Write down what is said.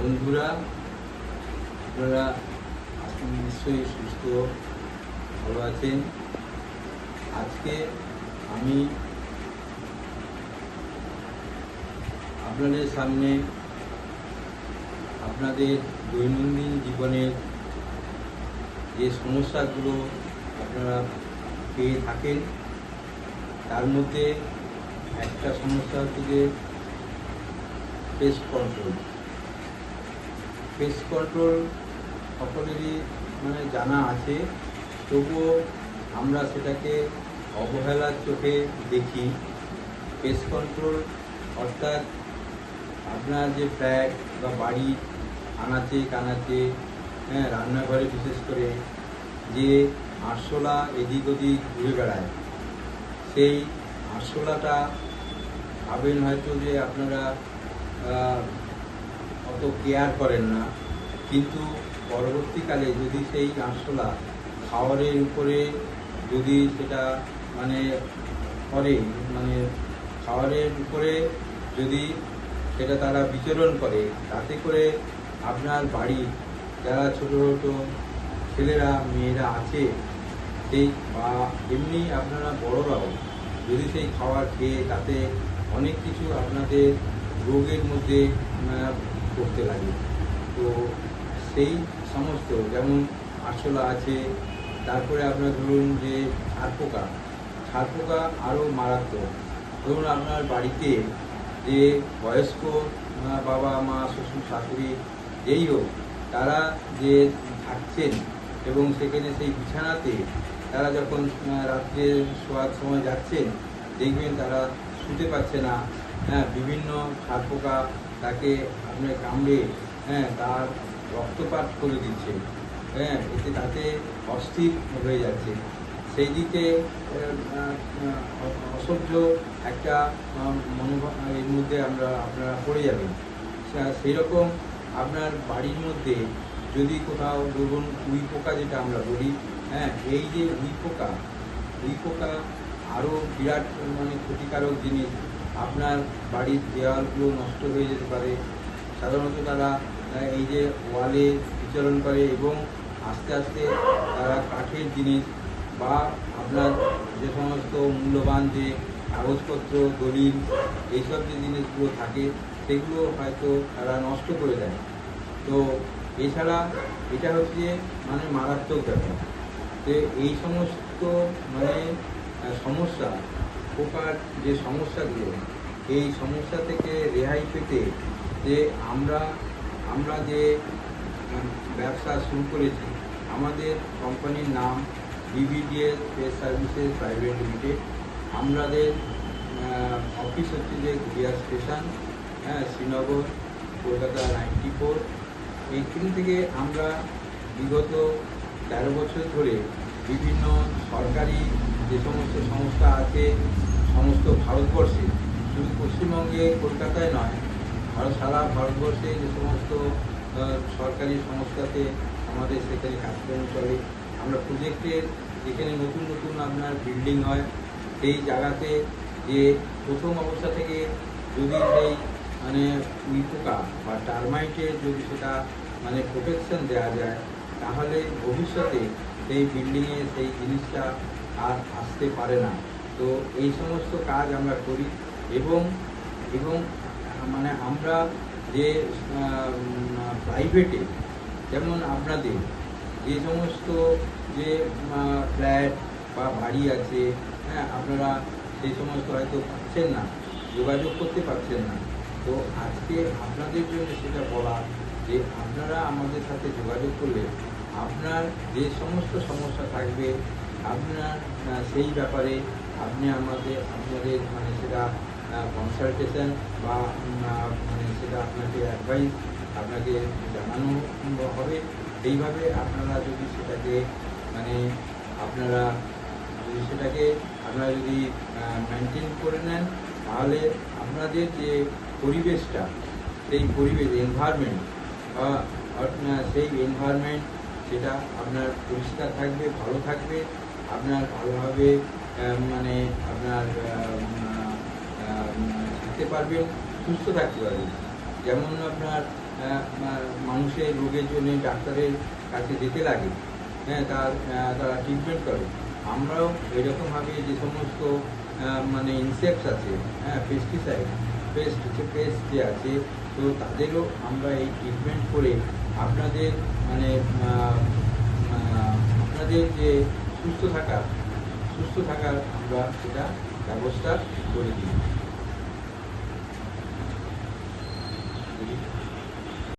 বন্ধুরা, আপনারা নিশ্চয়ই সুস্থ ভালো আছেন। আজকে আমি আপনাদের সামনে আপনাদের দৈনন্দিন জীবনের যে সমস্যাগুলো আপনারা পেয়ে থাকেন, তার মধ্যে একটা সমস্যা হচ্ছে যে পেস্ট কন্ট্রোল। পেস্ট কন্ট্রোল সকলেরই জানা আছে, তবুও আমরা সেটাকে অবহেলার চোখে দেখি। পেস্ট কন্ট্রোল অর্থাৎ আপনার যে ফ্ল্যাট বা বাড়ি আনাচে কানাচে, রান্নাঘরে বিশেষ করে যে আরশোলা এদিক ওদিক ঘুরে বেড়ায়, সেই আরশোলাটা ভাবেন হয়তো যে আপনারা অত কেয়ার করেন না, কিন্তু পরবর্তীকালে যদি সেই আরশোলা খাবারের উপরে যদি সেটা করে, খাবারের উপরে যদি সেটা তারা বিচরণ করে, তাতে করে আপনার বাড়ি যারা ছোট ছোট ছেলেরা মেয়েরা আছে, সেই বা এমনি আপনারা বড়রাও যদি সেই খাবার খেয়ে তাতে অনেক কিছু আপনাদের রোগের মধ্যে করতে লাগে। তো সেই সমস্ত যেমন আরশোলা আছে, তারপরে আপনার ধরুন যে ছারপোকা আরও মারাত্মক। ধরুন আপনার বাড়িতে যে বয়স্ক বাবা মা শ্বশুর শাশুড়ি যেই হোক, তারা যে থাকছেন এবং সেখানে সেই বিছানাতে তারা যখন রাত্রে শোয়ার সময় যাচ্ছেন, দেখবেন তারা শুতে পারছে না। বিভিন্ন ছারপোকা তাকে আপনার কামড়ে তার রক্তপাত করে দিচ্ছে, এতে তাতে অস্থির হয়ে যাচ্ছে। সেই দিকে অসহ্য একটা মনোভাব এর মধ্যে আপনারা পড়ে যাবেন। সেই রকম আপনার বাড়ির মধ্যে যদি কোথাও ধরুন উই পোকা, যেটা আমরা বলি, এই যে উই পোকা আরও বিরাট ক্ষতিকারক জিনিস। আপনার বাড়ির দেওয়ালগুলো নষ্ট হয়ে যেতে পারে। সাধারণত তারা এই যে ওয়ালে বিচরণ করে এবং আস্তে আস্তে তারা কাঠের জিনিস বা আপনার যে সমস্ত মূল্যবান যে কাগজপত্র, দলিল, এইসব যে জিনিসগুলো থাকে, সেগুলো হয়তো তারা নষ্ট করে দেয়। তো এছাড়া এটা হচ্ছে মারাত্মক ব্যাপার। তো এই সমস্ত সমস্যা, পোকার যে সমস্যাগুলো, এই সমস্যা থেকে রেহাই পেতে যে আমরা যে ব্যবসা শুরু করেছি, আমাদের কোম্পানির নাম BBDS pest services private limited. আমাদের অফিস হচ্ছে যে গড়িয়া স্টেশন, শ্রীনগর, কলকাতা 94। এইখান থেকে আমরা বিগত 13 বছর ধরে বিভিন্ন সরকারি যে সমস্ত সংস্থা আছে সমস্ত ভারতবর্ষে, শুধু পশ্চিমবঙ্গে কলকাতায় নয়, সারা ভারতবর্ষে যে সমস্ত সরকারি সংস্থাতে আমাদের সেখানে কাজকর্ম চলে। আমরা প্রজেক্টের যেখানে নতুন নতুন আপনার বিল্ডিং হয়, সেই জায়গাতে যে প্রথম অবস্থা থেকে যদি সেই উই পোকা বা টার্মাইটের যদি সেটা প্রোটেকশন দেওয়া যায়, তাহলে ভবিষ্যতে সেই বিল্ডিংয়ে সেই জিনিসটা আর আসতে পারে না। তো এই সমস্ত কাজ আমরা করি এবং আমরা যে প্রাইভেটে, যেমন আপনাদের যে সমস্ত যে ফ্ল্যাট বা বাড়ি আছে, আপনারা সেই সমস্ত হয়তো পাচ্ছেন না, যোগাযোগ করতে পারছেন না। তো আজকে আপনাদের জন্য সেটা বলা যে আপনারা আমাদের সাথে যোগাযোগ করলে আপনার যে সমস্ত সমস্যা থাকবে, আপনার সেই ব্যাপারে আপনি আপনাদের সেটা কনসালটেশন বা সেটা আপনাকে অ্যাডভাইস আপনাকে জানানো হবে। এইভাবে আপনারা যদি সেটাকে আপনারা যদি মেনটেন করে নেন, তাহলে আপনাদের যে পরিবেশটা, সেই পরিবেশ এনভায়রনমেন্ট বা সেই এনভায়রনমেন্ট সেটা আপনার পরিষ্কার থাকবে, ভালো থাকবে। আপনার ভালোভাবে আপনার থাকতে পারবেন, সুস্থ থাকতে পারবেন। যেমন আপনার মানুষের রোগের জন্য ডাক্তারের কাছে যেতে লাগে, হ্যাঁ, তারা ট্রিটমেন্ট করে। আমরাও এরকমভাবে যে সমস্ত মানে ইনসেক্টস আছে, হ্যাঁ, পেস্টিসাইড, পেস্ট যে আছে, তো তাদেরও আমরা এই ট্রিটমেন্ট করে আপনাদের মানে আপনাদের যে সুস্থ থাকার আমরা সেটা ব্যবস্থা করে দিই।